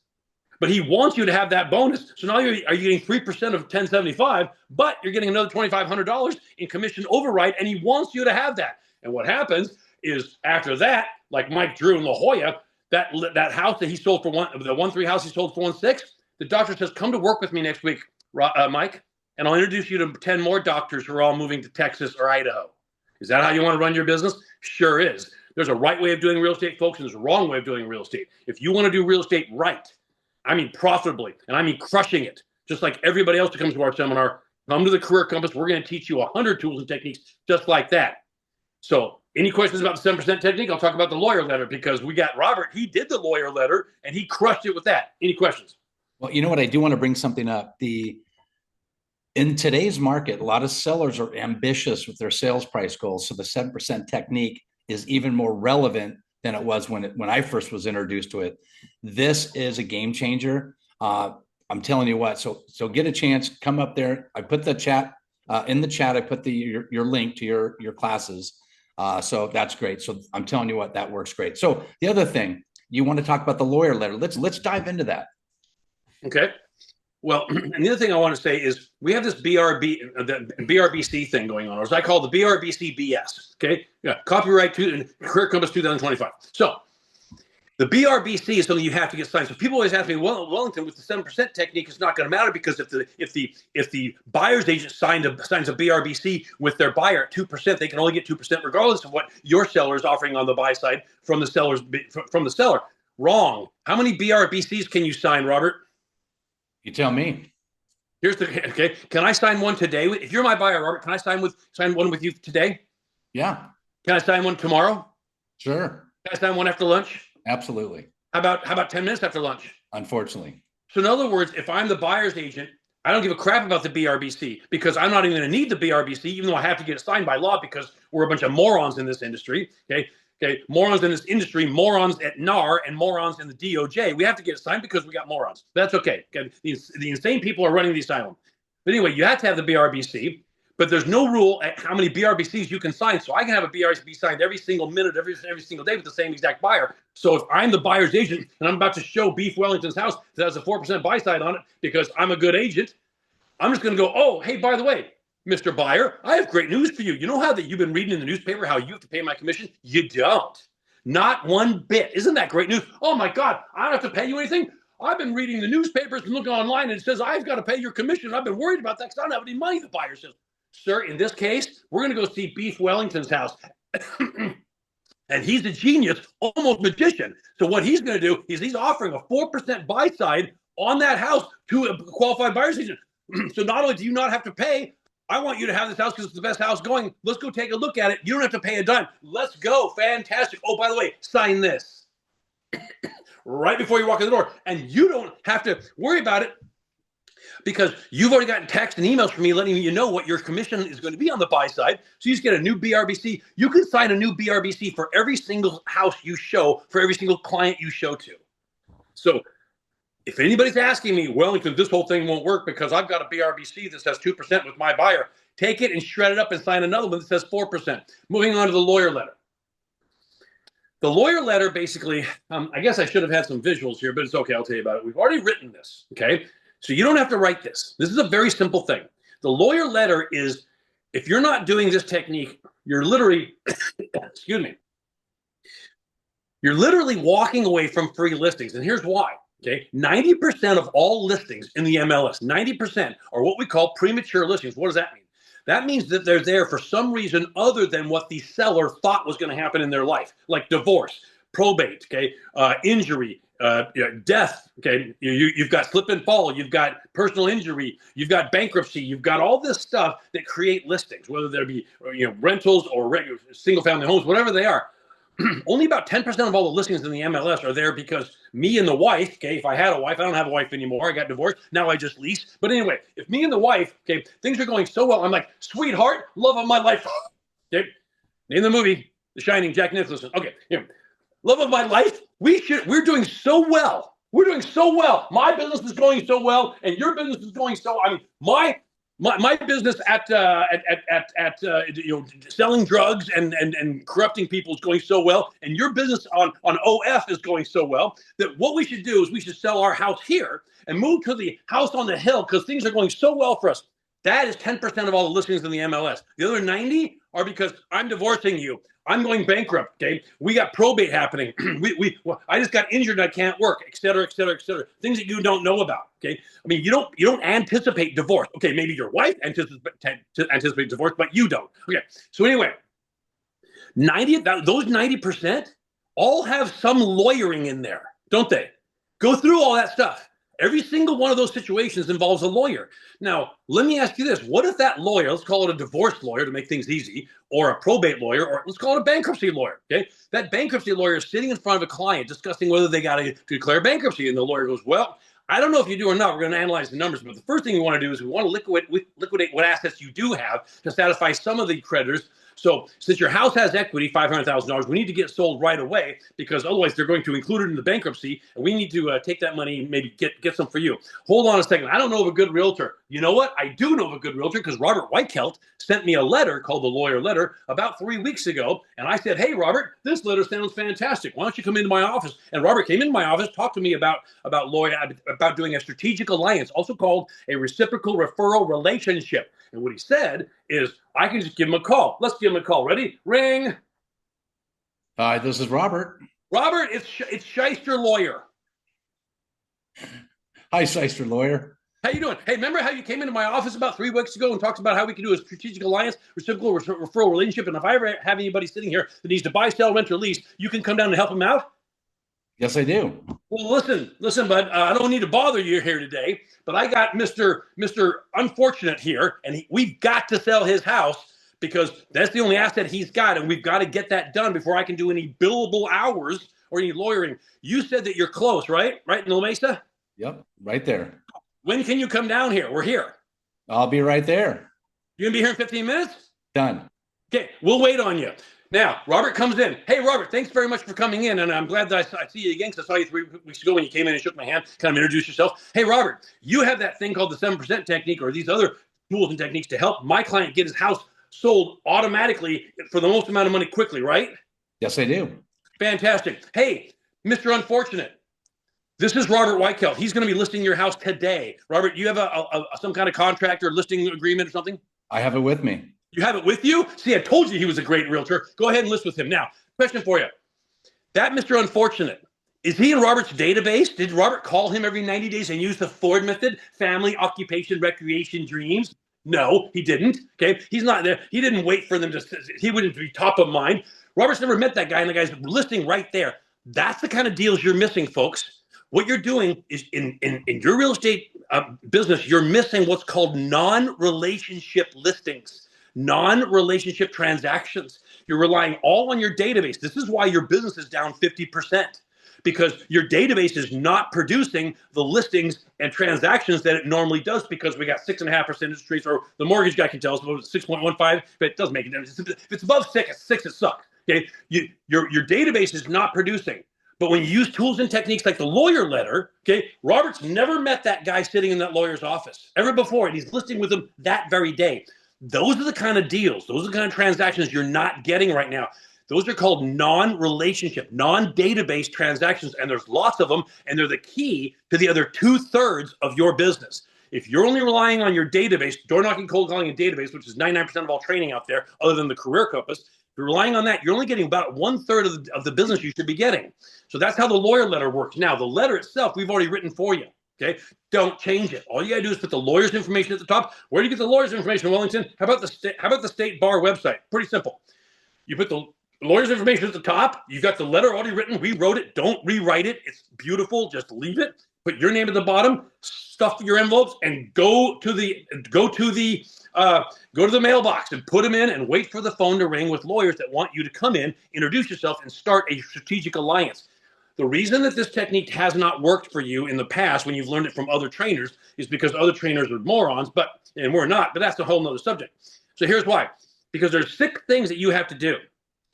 but he wants you to have that bonus. So now are you getting 3% of 1075, but you're getting another $2,500 in commission override, and he wants you to have that. And what happens is after that, like Mike Drew in La Jolla, that house that he sold for the 1.3 house he sold for 1.6, the doctor says, come to work with me next week, Mike, and I'll introduce you to 10 more doctors who are all moving to Texas or Idaho. Is that how you want to run your business? Sure is. There's a right way of doing real estate, folks, and there's a wrong way of doing real estate. If you want to do real estate right, I mean profitably, and I mean crushing it, just like everybody else that comes to our seminar, come to the Career Compass. We're going to teach you 100 tools and techniques just like that. So any questions about the 7% technique? I'll talk about the lawyer letter because we got Robert. He did the lawyer letter, and he crushed it with that. Any questions? Well, you know what? I do want to bring something up. In today's market, a lot of sellers are ambitious with their sales price goals. So the 7% technique is even more relevant than it was when I first was introduced to it. This is a game changer. I'm telling you what. So get a chance, come up there. I put the chat in the chat. I put your link to your classes. So that's great. So I'm telling you what, that works great. So the other thing, you want to talk about the lawyer letter. Let's dive into that. Okay. Well, and the other thing I want to say is we have this BRBC thing going on, or as I call the BRBC BS. Okay. Yeah. Copyright to Career Compass 2025. So the BRBC is something you have to get signed. So people always ask me, well, Wellington, with the 7% technique, it's not going to matter because if the buyer's agent signs a BRBC with their buyer at 2%, they can only get 2% regardless of what your seller is offering on the buy side from the seller. Wrong. How many BRBCs can you sign, Robert? You tell me. Here's the okay. Can I sign one today? If you're my buyer, Robert, can I sign one with you today? Yeah. Can I sign one tomorrow? Sure. Can I sign one after lunch? Absolutely. How about 10 minutes after lunch? Unfortunately. So in other words, if I'm the buyer's agent, I don't give a crap about the BRBC because I'm not even going to need the BRBC, even though I have to get it signed by law because we're a bunch of morons in this industry. Okay, morons in this industry, morons at NAR, and morons in the DOJ. We have to get it signed because we got morons. That's okay. The insane people are running the asylum. But anyway, you have to have the BRBC, but there's no rule at how many BRBCs you can sign. So I can have a BRBC signed every single minute, every single day with the same exact buyer. So if I'm the buyer's agent and I'm about to show Beef Wellington's house that has a 4% buy side on it because I'm a good agent, I'm just going to go, oh, hey, by the way, Mr. Buyer, I have great news for you. You know how that you've been reading in the newspaper how you have to pay my commission? You don't. Not one bit. Isn't that great news? Oh, my God, I don't have to pay you anything. I've been reading the newspapers and looking online, and it says I've got to pay your commission. I've been worried about that because I don't have any money, the buyer says. Sir, in this case, we're going to go see Beef Wellington's house. And he's a genius, almost magician. So what he's going to do is he's offering a 4% buy side on that house to a qualified buyer's agent. So not only do you not have to pay, I want you to have this house because it's the best house going. Let's go take a look at it. You don't have to pay a dime. Let's go. Fantastic. Oh, by the way, sign this right before you walk in the door. And you don't have to worry about it because you've already gotten text and emails from me letting you know what your commission is going to be on the buy side. So you just get a new BRBC. You can sign a new BRBC for every single house you show, for every single client you show to. So if anybody's asking me, Wellington, this whole thing won't work because I've got a BRBC that says 2% with my buyer, take it and shred it up and sign another one that says 4%. Moving on to the lawyer letter. The lawyer letter basically, I guess I should have had some visuals here, but it's okay. I'll tell you about it. We've already written this, okay? So you don't have to write this. This is a very simple thing. The lawyer letter is, if you're not doing this technique, you're literally, excuse me, you're literally walking away from free listings. And here's why. Okay, 90% of all listings in the MLS, 90% are what we call premature listings. What does that mean? That means that they're there for some reason other than what the seller thought was going to happen in their life, like divorce, probate, okay, injury, death. Okay, you've got slip and fall, you've got personal injury, you've got bankruptcy, you've got all this stuff that create listings, whether there be rentals or regular single-family homes, whatever they are. Only about 10% of all the listings in the MLS are there because me and the wife, okay, if I had a wife, I don't have a wife anymore. I got divorced. Now I just lease. But anyway, if me and the wife, okay, things are going so well, I'm like, sweetheart, love of my life. Okay, name the movie, The Shining, Jack Nicholson. Okay, love of my life. We're doing so well. We're doing so well. My business is going so well, and your business is going so. I mean, my business at selling drugs and corrupting people is going so well, and your business on OF is going so well that what we should do is we should sell our house here and move to the house on the hill because things are going so well for us. That is 10% of all the listings in the MLS. The other 90 are because I'm divorcing you. I'm going bankrupt, okay? We got probate happening. I just got injured and I can't work, et cetera, et cetera, et cetera. Things that you don't know about, okay? I mean, you don't anticipate divorce. Okay, maybe your wife anticipates divorce, but you don't. Okay, so anyway, those 90% all have some lawyering in there, don't they? Go through all that stuff. Every single one of those situations involves a lawyer. Now, let me ask you this. What if that lawyer, let's call it a divorce lawyer to make things easy, or a probate lawyer, or let's call it a bankruptcy lawyer, okay? That bankruptcy lawyer is sitting in front of a client discussing whether they got to declare bankruptcy, and the lawyer goes, well, I don't know if you do or not. We're going to analyze the numbers, but the first thing we want to do is we want to liquidate what assets you do have to satisfy some of the creditors, So since your house has equity, $500,000, we need to get sold right away because otherwise they're going to include it in the bankruptcy, and we need to take that money and maybe get some for you. Hold on a second. I don't know of a good realtor. You know what? I do know of a good realtor because Robert Weichelt sent me a letter called the Lawyer Letter about 3 weeks ago, and I said, hey, Robert, this letter sounds fantastic. Why don't you come into my office? And Robert came into my office, talked to me about doing a strategic alliance, also called a reciprocal referral relationship. And what he said is, I can just give him a call. Let's give him a call. Ready? Ring. Hi, this is Robert. Robert, it's Shyster Lawyer. Hi, Shyster Lawyer. How you doing? Hey, remember how you came into my office about 3 weeks ago and talked about how we can do a strategic alliance, reciprocal referral relationship, and if I ever have anybody sitting here that needs to buy, sell, rent, or lease, you can come down and help them out? Yes, I do. Well, listen, bud. I don't need to bother you here today, but I got Mr. Unfortunate here, and we've got to sell his house because that's the only asset he's got, and we've got to get that done before I can do any billable hours or any lawyering. You said that you're close, right? Right in La Mesa? Yep, right there. When can you come down here? We're here. I'll be right there. You gonna be here in 15 minutes? Done. Okay, we'll wait on you. Now, Robert comes in. Hey, Robert, thanks very much for coming in, and I'm glad that I see you again because I saw you 3 weeks ago when you came in and shook my hand, kind of introduced yourself. Hey, Robert, you have that thing called the 7% technique or these other tools and techniques to help my client get his house sold automatically for the most amount of money quickly, right? Yes, I do. Fantastic. Hey, Mr. Unfortunate, this is Robert Weichelt. He's going to be listing your house today. Robert, you have some kind of contract or listing agreement or something? I have it with me. You have it with you? See, I told you he was a great realtor. Go ahead and list with him. Now, question for you. That Mr. Unfortunate, is he in Robert's database? Did Robert call him every 90 days and use the Ford method? Family, occupation, recreation, dreams? No, he didn't. Okay, he's not there. He didn't wait for them he wouldn't be top of mind. Robert's never met that guy, and the guy's listing right there. That's the kind of deals you're missing, folks. What you're doing is in your real estate business, you're missing what's called non-relationship listings, non-relationship transactions. You're relying all on your database. This is why your business is down 50%, because your database is not producing the listings and transactions that it normally does because we got 6.5% interest rates, or the mortgage guy can tell us about 6.15, but it doesn't make a difference. If it's above 6, it sucks. Okay, your database is not producing. But when you use tools and techniques like the Lawyer Letter, okay, Robert's never met that guy sitting in that lawyer's office ever before, and he's listing with him that very day. Those are the kind of deals, those are the kind of transactions you're not getting right now. Those are called non-relationship, non-database transactions, and there's lots of them, and they're the key to the other 2/3 of your business. If you're only relying on your database, door knocking, cold calling, and database, which is 99% of all training out there, other than the Career Compass, if you're relying on that, you're only getting about 1/3 of the business you should be getting. So that's how the Lawyer Letter works. Now, the letter itself, we've already written for you. Okay, don't change it. All you gotta do is put the lawyer's information at the top. Where do you get the lawyer's information, Wellington? How about the state bar website? Pretty simple. You put the lawyer's information at the top. You've got the letter already written. We wrote it. Don't rewrite it. It's beautiful. Just leave it. Put your name at the bottom. Stuff your envelopes and go to the mailbox and put them in and wait for the phone to ring with lawyers that want you to come in, introduce yourself, and start a strategic alliance. The reason that this technique has not worked for you in the past when you've learned it from other trainers is because other trainers are morons, and we're not, but that's a whole nother subject. So here's why. Because there's 6 things that you have to do.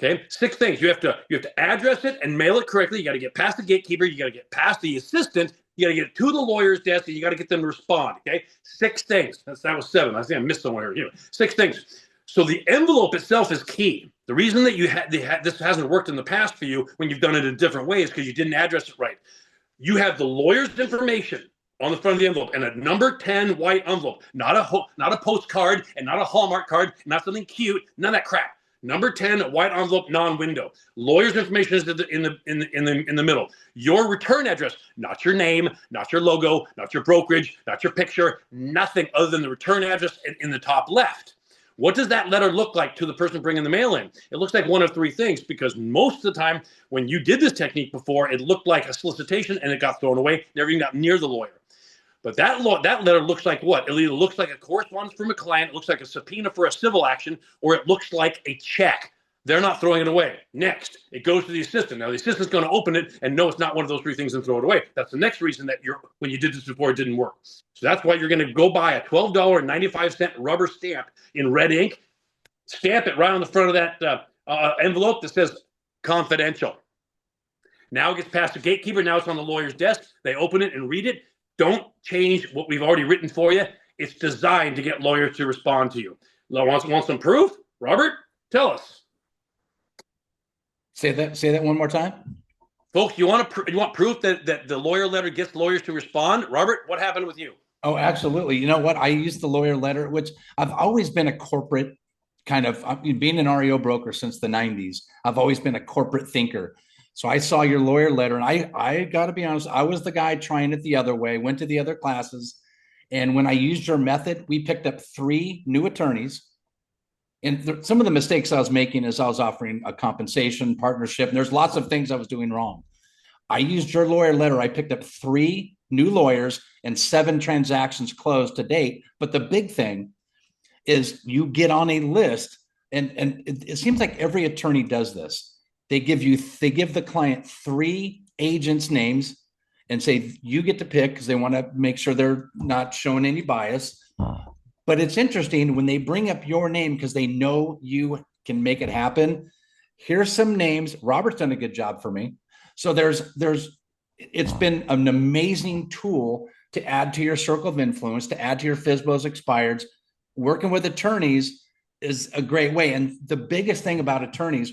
Okay, 6 things. You have to address it and mail it correctly. You got to get past the gatekeeper. You got to get past the assistant. You got to get it to the lawyer's desk, and you got to get them to respond. Okay, 6 things. That was 7. I think I missed somewhere here. 6 things. So the envelope itself is key. The reason that this hasn't worked in the past for you when you've done it in different ways is because you didn't address it right. You have the lawyer's information on the front of the envelope and a number 10 white envelope, not a postcard and not a Hallmark card, not something cute, none of that crap. Number 10 white envelope, non-window. Lawyer's information is in the middle. Your return address, not your name, not your logo, not your brokerage, not your picture, nothing other than the return address in the top left. What does that letter look like to the person bringing the mail in? It looks like one of 3 things, because most of the time when you did this technique before, it looked like a solicitation and it got thrown away, never even got near the lawyer. But that letter looks like what? It either looks like a correspondence from a client, it looks like a subpoena for a civil action, or it looks like a check. They're not throwing it away. Next, it goes to the assistant. Now, the assistant's going to open it and know it's not one of those 3 things and throw it away. That's the next reason that when you did this before, it didn't work. So that's why you're going to go buy a $12.95 rubber stamp in red ink, Stamp it right on the front of that envelope that says confidential. Now it gets past the gatekeeper. Now it's on the lawyer's desk. They open it and read it. Don't change what we've already written for you. It's designed to get lawyers to respond to you. Want some proof? Robert, tell us. Say that one more time. Folks, you want proof that the lawyer letter gets lawyers to respond? Robert, what happened with you? Oh, absolutely. You know what? I use the lawyer letter, which I've always been a corporate kind of, being an REO broker since the 90s. I've always been a corporate thinker. So I saw your lawyer letter, and I got to be honest, I was the guy trying it the other way, went to the other classes. And when I used your method, we picked up 3 new attorneys. And some of the mistakes I was making is I was offering a compensation partnership, and there's lots of things I was doing wrong. I used your lawyer letter. I picked up 3 new lawyers and 7 transactions closed to date. But the big thing is you get on a list, and it seems like every attorney does this. They give the client 3 agents' names and say, you get to pick, because they want to make sure they're not showing any bias. But it's interesting when they bring up your name because they know you can make it happen. Here's some names. Robert's done a good job for me. So it's been an amazing tool to add to your circle of influence, to add to your FSBOs expireds. Working with attorneys is a great way. And the biggest thing about attorneys,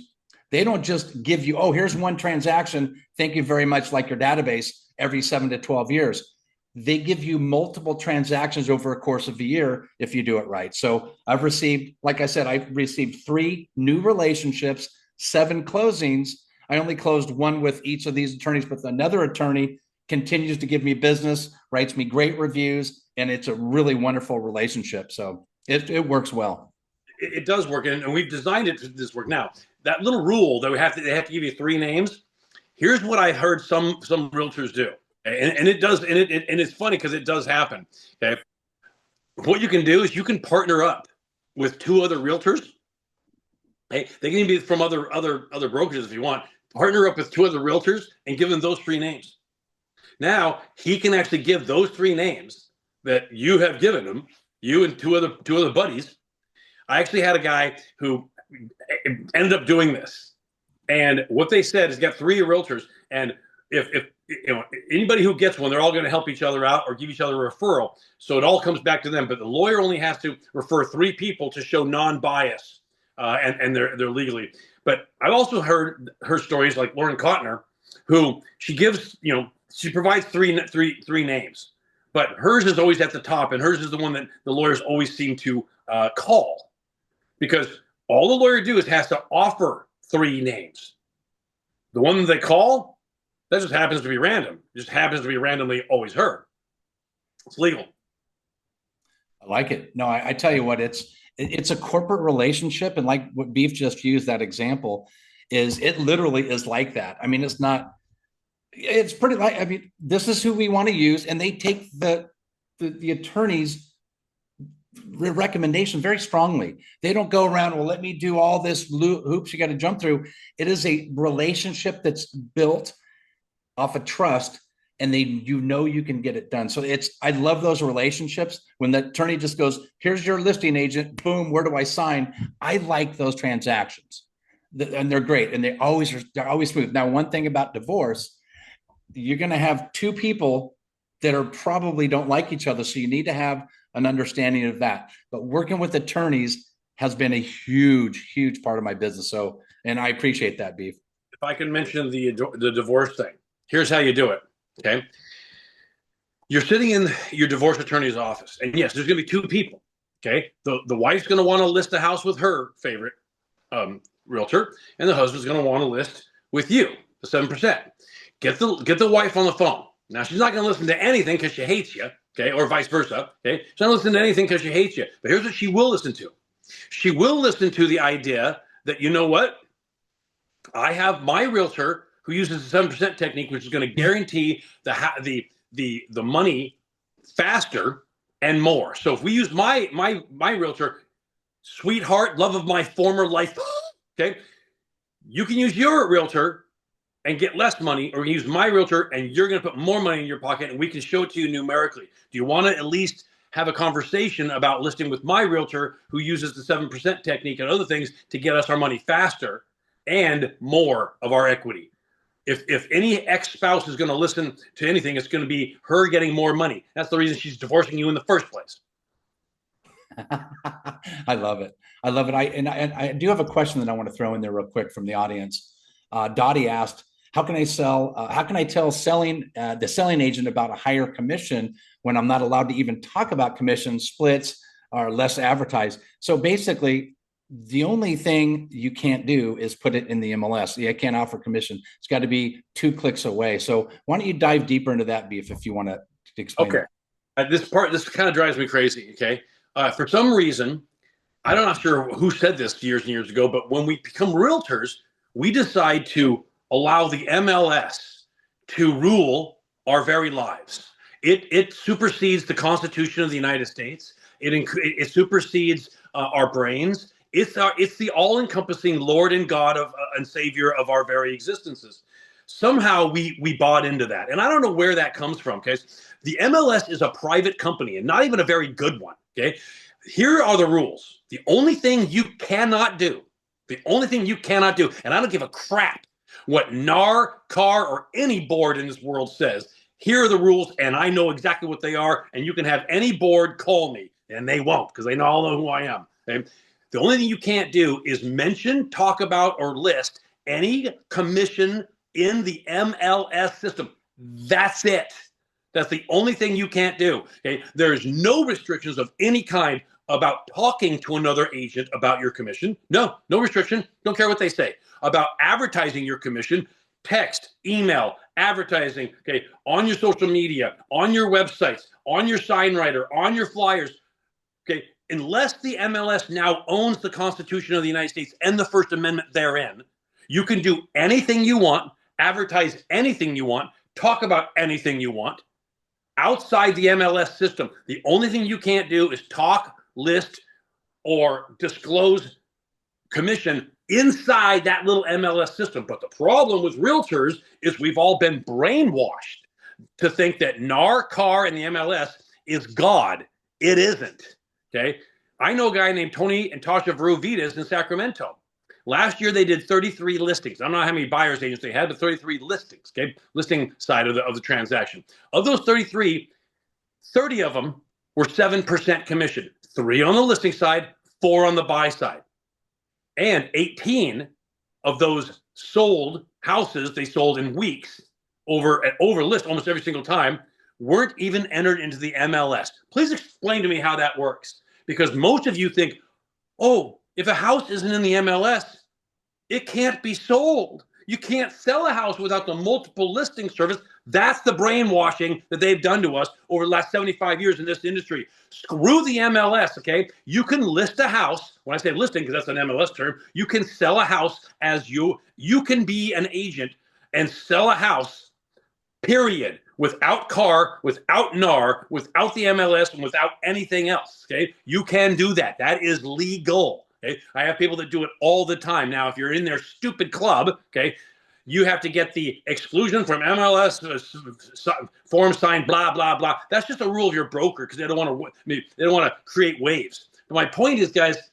they don't just give you, oh, here's one transaction, thank you very much, like your database, every 7 to 12 years. They give you multiple transactions over a course of a year if you do it right. So I've received, like I said, I've received 3 new relationships, 7 closings. I only closed 1 with each of these attorneys, but another attorney continues to give me business, writes me great reviews, and it's a really wonderful relationship. So it works well. It does work, and we've designed it to this work. Now, that little rule that they have to give you 3 names. Here's what I heard some realtors do, and it does, and it's funny because it does happen. Okay, what you can do is you can partner up with 2 other realtors. Hey, they can even be from other brokerages if you want. Partner up with 2 other realtors and give them those 3 names. Now he can actually give those 3 names that you have given him, you and two other buddies. I actually had a guy who ended up doing this, and what they said is got 3 realtors, and if anybody who gets one, they're all going to help each other out or give each other a referral. So it all comes back to them. But the lawyer only has to refer 3 people to show non-bias, and they're legally. But I've also heard her stories like Lauren Cotner, who she gives, she provides three names, but hers is always at the top, and hers is the one that the lawyers always seem to call, because all the lawyer has to offer 3 names. The one that they call, that just happens to be random. It just happens to be randomly always her. It's legal. I like it. No, I tell you what, it's a corporate relationship, and like what Beef just used that example, is it literally is like that. I mean, it's pretty like, I mean, this is who we want to use, and they take the attorney's recommendation very strongly. They don't go around, well, let me do all this hoops you got to jump through. It is a relationship that's built off of trust, and you can get it done. So I love those relationships when the attorney just goes, here's your listing agent, boom, where do I sign? I like those transactions, and they're great, and they're always smooth. Now, one thing about divorce, you're going to have 2 people that are probably don't like each other. So you need to have an understanding of that. But working with attorneys has been a huge, huge part of my business. So, and I appreciate that, Beef. If I can mention the divorce thing, here's how you do it. Okay. You're sitting in your divorce attorney's office, and yes, there's going to be 2 people. Okay. The wife's going to want to list the house with her favorite realtor, and the husband's going to want to list with you, the 7%. Get the wife on the phone. Now, she's not going to listen to anything because she hates you, okay, or vice versa, okay? She's not listening to anything because she hates you. But here's what she will listen to. She will listen to the idea that, you know what? I have my realtor who uses the 7% technique, which is going to guarantee the money faster and more. So if we use my realtor, sweetheart, love of my former life, okay, you can use your realtor and get less money, or use my realtor and you're going to put more money in your pocket, and we can show it to you numerically. Do you want to at least have a conversation about listing with my realtor who uses the 7% technique and other things to get us our money faster and more of our equity. If any ex-spouse is going to listen to anything, it's going to be her getting more money. That's the reason she's divorcing you in the first place. I love it. I love it. I do have a question that I want to throw in there real quick from the audience. Dottie asked, how can I tell the selling agent about a higher commission when I'm not allowed to even talk about commission splits or less advertised? So basically, the only thing you can't do is put it in the MLS. I can't offer commission. It's got to be 2 clicks away. So why don't you dive deeper into that, Beef, if you want to explain. Okay. This kind of drives me crazy. Okay. For some reason, I'm not sure who said this years and years ago, but when we become realtors, we decide to allow the MLS to rule our very lives. It supersedes the Constitution of the United States. It supersedes our brains. It's the all-encompassing Lord and God and Savior of our very existences. Somehow we bought into that, and I don't know where that comes from. Okay, the MLS is a private company and not even a very good one. Okay, here are the rules. The only thing you cannot do, and I don't give a crap what NAR, CAR, or any board in this world says. Here are the rules, and I know exactly what they are, and you can have any board call me, and they won't, because they all know who I am. Okay? The only thing you can't do is mention, talk about, or list any commission in the MLS system. That's it. That's the only thing you can't do. Okay? There's no restrictions of any kind about talking to another agent about your commission. No restriction. Don't care what they say. About advertising your commission, text, email, advertising, okay, on your social media, on your websites, on your sign writer, on your flyers, okay, unless the MLS now owns the Constitution of the United States and the First Amendment therein, you can do anything you want, advertise anything you want, talk about anything you want outside the MLS system. The only thing you can't do is talk, list, or disclose commission inside that little MLS system. But the problem with realtors is we've all been brainwashed to think that NAR, CAR, and the MLS is God. It isn't. Okay. I know a guy named Tony and Tasha Veruvitas in Sacramento. Last year they did 33 listings. I don't know how many buyers agents they had, but 33 listings. Okay, listing side of the transaction. Of those 33, 30 of them were 7% commission. 3 on the listing side, 4 on the buy side. And 18 of those sold houses, they sold in weeks over list almost every single time, weren't even entered into the MLS. Please explain to me how that works. Because most of you think, oh, if a house isn't in the MLS, it can't be sold. You can't sell a house without the multiple listing service. That's the brainwashing that they've done to us over the last 75 years in this industry. Screw the MLS, okay? You can list a house. When I say listing, because that's an MLS term, you can sell a house as you can be an agent and sell a house, period, without CAR, without NAR, without the MLS, and without anything else, okay? You can do that. That is legal. Okay? I have people that do it all the time. Now, if you're in their stupid club, okay, you have to get the exclusion from MLS form signed, blah, blah, blah. That's just a rule of your broker because they don't want to create waves. But my point is, guys,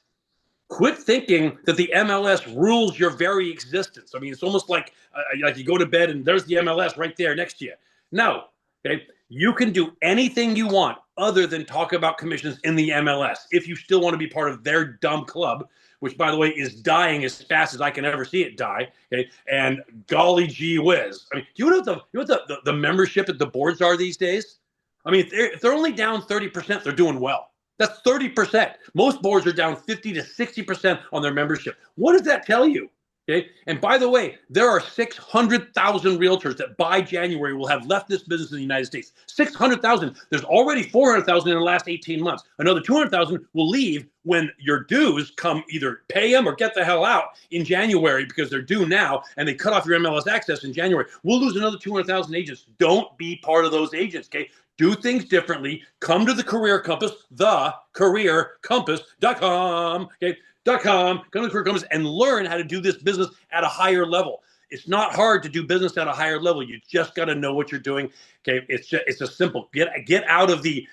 quit thinking that the MLS rules your very existence. I mean, it's almost like you go to bed and there's the MLS right there next to you. No, okay? You can do anything you want other than talk about commissions in the MLS if you still want to be part of their dumb club, which, by the way, is dying as fast as I can ever see it die. Okay, and golly gee whiz. I mean, do you know what the membership at the boards are these days? I mean, if they're only down 30%, they're doing well. That's 30%. Most boards are down 50 to 60% on their membership. What does that tell you? Okay. And by the way, there are 600,000 realtors that by January will have left this business in the United States. 600,000. There's already 400,000 in the last 18 months. Another 200,000 will leave when your dues come, either pay them or get the hell out in January because they're due now and they cut off your MLS access in January. We'll lose another 200,000 agents. Don't be part of those agents. Okay. Do things differently. Come to the Career Compass, thecareercompass.com. Okay. .com, come to Career Compass and learn how to do this business at a higher level. It's not hard to do business at a higher level. You just got to know what you're doing. Okay, it's a simple get out of the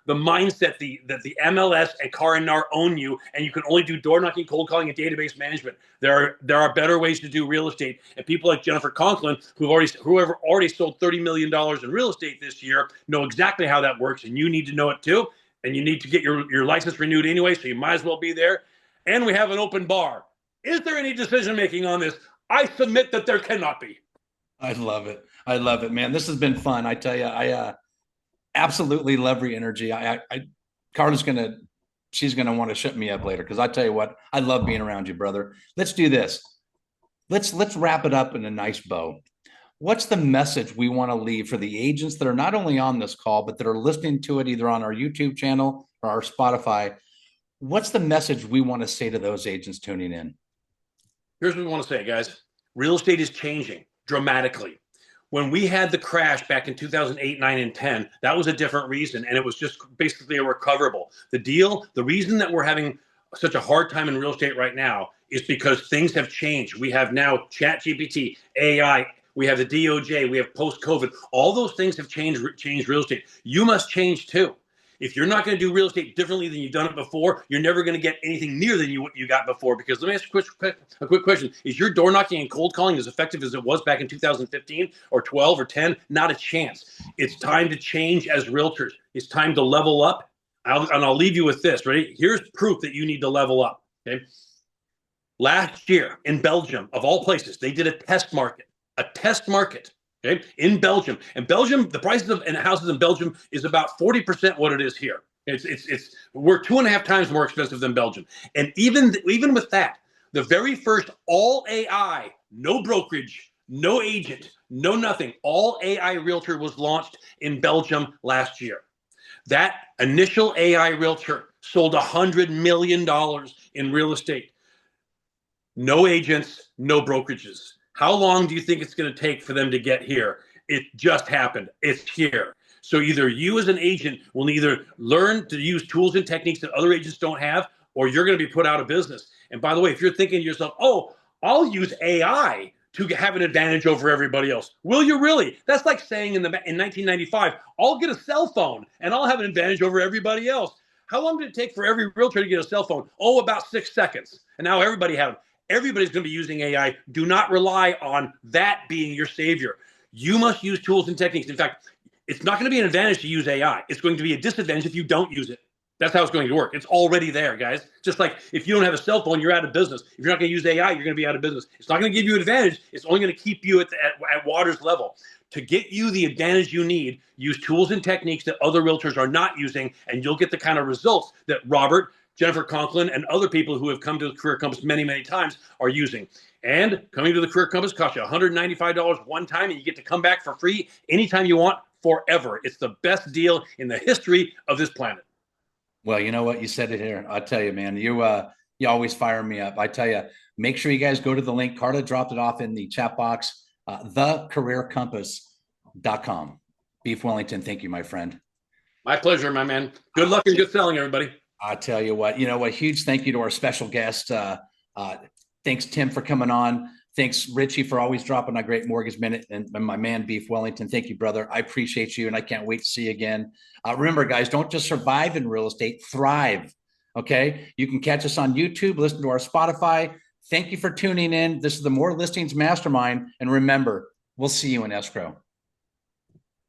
mindset that the MLS and Car and NAR own you, and you can only do door knocking, cold calling, and database management. There are better ways to do real estate, and people like Jennifer Conklin, whoever already sold $30 million in real estate this year, know exactly how that works, and you need to know it too. And you need to get your license renewed anyway, so you might as well be there. And we have an open bar. Is there any decision making on this? I submit that there cannot be. I love it. I love it, man. This has been fun. I tell you, I absolutely love your energy. Carla's she's gonna want to shut me up later, because I tell you what, I love being around you, brother. Let's do this. Let's wrap it up in a nice bow. What's the message we want to leave for the agents that are not only on this call, but that are listening to it either on our YouTube channel or our Spotify? What's the message we want to say to those agents tuning in? Here's what we want to say, guys. Real estate is changing dramatically. When we had the crash back in 2008, 9, and 10, that was a different reason, and it was just basically irrecoverable. The reason that we're having such a hard time in real estate right now is because things have changed. We have now ChatGPT, AI, we have the DOJ, we have post-COVID. All those things have changed real estate. You must change too. If you're not going to do real estate differently than you've done it before, you're never going to get anything near than what you got before. Because let me ask you a quick question. Is your door knocking and cold calling as effective as it was back in 2015 or 12 or 10? Not a chance. It's time to change as realtors. It's time to level up. I'll leave you with this. Ready? Here's proof that you need to level up. Okay. Last year in Belgium, of all places, they did a test market. Okay, in Belgium. And Belgium, the prices of houses in Belgium is about 40% what it is here. We're 2.5 times more expensive than Belgium. And even with that, the very first all AI, no brokerage, no agent, no nothing, all AI realtor was launched in Belgium last year. That initial AI realtor sold $100 million in real estate. No agents, no brokerages. How long do you think it's going to take for them to get here? It just happened. It's here. So either you as an agent will either learn to use tools and techniques that other agents don't have, or you're going to be put out of business. And by the way, if you're thinking to yourself, oh, I'll use AI to have an advantage over everybody else. Will you really? That's like saying in 1995, I'll get a cell phone and I'll have an advantage over everybody else. How long did it take for every realtor to get a cell phone? Oh, about 6 seconds. And now everybody has them. Everybody's going to be using AI. Do not rely on that being your savior. You must use tools and techniques. In fact, it's not going to be an advantage to use AI. It's going to be a disadvantage if you don't use it. That's how it's going to work. It's already there, guys. Just like if you don't have a cell phone, you're out of business. If you're not going to use AI, you're going to be out of business. It's not going to give you an advantage. It's only going to keep you at water's level. To get you the advantage you need, use tools and techniques that other realtors are not using, and you'll get the kind of results that Robert, Jennifer Conklin, and other people who have come to the Career Compass many, many times are using. And coming to the Career Compass costs you $195 one time, and you get to come back for free anytime you want forever. It's the best deal in the history of this planet. Well, you know what? You said it here. I'll tell you, man, you always fire me up. I tell you, make sure you guys go to the link. Carla dropped it off in the chat box, thecareercompass.com. Beef Wellington, thank you, my friend. My pleasure, my man. Good luck and good selling, everybody. I tell you what, a huge thank you to our special guest. Thanks, Tim, for coming on. Thanks, Richie, for always dropping a great mortgage minute. And my man, Beef Wellington, thank you, brother. I appreciate you, and I can't wait to see you again. Remember, guys, don't just survive in real estate, thrive, okay? You can catch us on YouTube, listen to our Spotify. Thank you for tuning in. This is the More Listings Mastermind. And remember, we'll see you in escrow.